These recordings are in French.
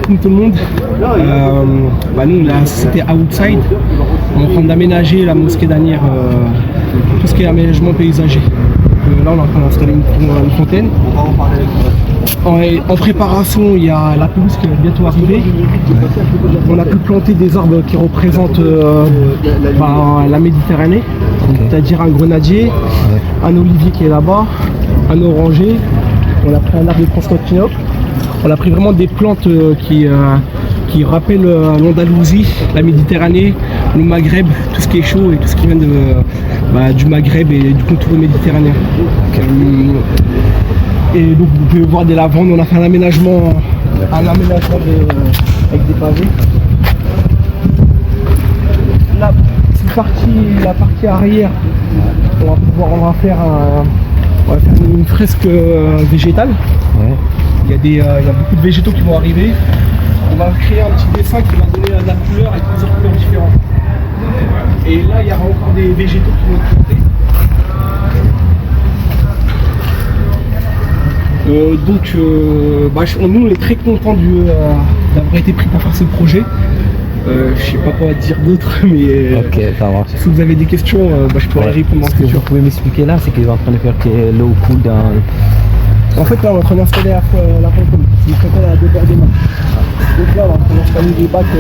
Comme tout le monde. Nous, la société Outside, on est en train d'aménager la mosquée d'Anières, tout ce qui est aménagement paysager. Là, on est en train d'installer une fontaine. En préparation, il y a la pelouse qui est bientôt arrivée. On a pu planter des arbres qui représentent la Méditerranée, c'est-à-dire un grenadier, un olivier qui est là-bas, un oranger. On a pris un arbre de Constantinople. On a pris vraiment des plantes qui rappellent l'Andalousie, la Méditerranée, le Maghreb, tout ce qui est chaud et tout ce qui vient du Maghreb et du contour méditerranéen. Et donc vous pouvez voir des lavandes, on a fait un aménagement avec des pavés. Là, la partie arrière, on va faire une fresque végétale. Ouais. Il y a beaucoup de végétaux qui vont arriver. On va créer un petit dessin qui va donner de la couleur avec plusieurs couleurs différentes. Et là, il y aura encore des végétaux qui vont être plantés. Nous on est très contents d'avoir été pris pour faire ce projet. Je sais pas quoi dire d'autre, mais si vous avez des questions, je pourrais répondre. Ce que vous pouvez m'expliquer là, c'est qu'ils sont en train de faire que l'eau coule dans... En fait là on est en train d'installer la fontaine, c'est une fontaine à débordement. Donc là on est en train d'installer les bacs.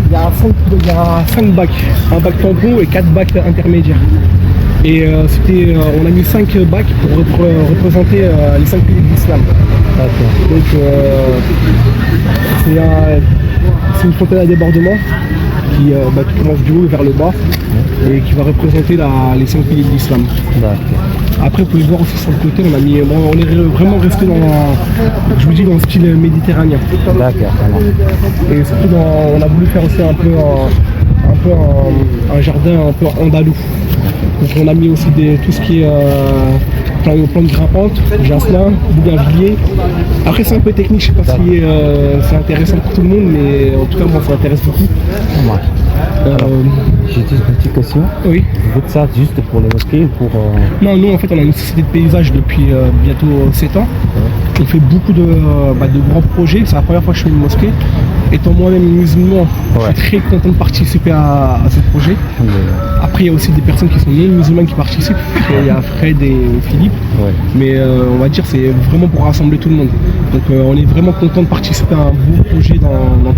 Il y a 5 bacs, un bac tampon et 4 bacs intermédiaires. Et on a mis 5 bacs pour représenter les 5 piliers de l'islam. Donc c'est une fontaine à débordement qui commence du haut vers le bas et qui va représenter les 5 piliers de l'islam. Après vous pouvez voir aussi sur le côté, on est vraiment resté dans le style méditerranéen. Et surtout on a voulu faire aussi un peu un jardin un peu andalou. Donc on a mis aussi tout ce qui est plantes grimpantes, jasmin, bougainvillier. Après c'est un peu technique, je sais pas si c'est intéressant pour tout le monde, mais en tout cas moi ça m'intéresse beaucoup. J'ai juste une petite question. Oui. Vous faites ça juste pour les mosquées ou pour... Non, nous en fait on a une société de paysage depuis bientôt 7 ans. On fait beaucoup de grands projets, c'est la première fois que je fais une mosquée. Étant moi-même musulman, je suis très content de participer à ce projet. Après il y a aussi des personnes qui sont non musulmanes qui participent. Il y a Fred et Philippe. Mais on va dire c'est vraiment pour rassembler tout le monde. Donc on est vraiment content de participer à un beau projet dans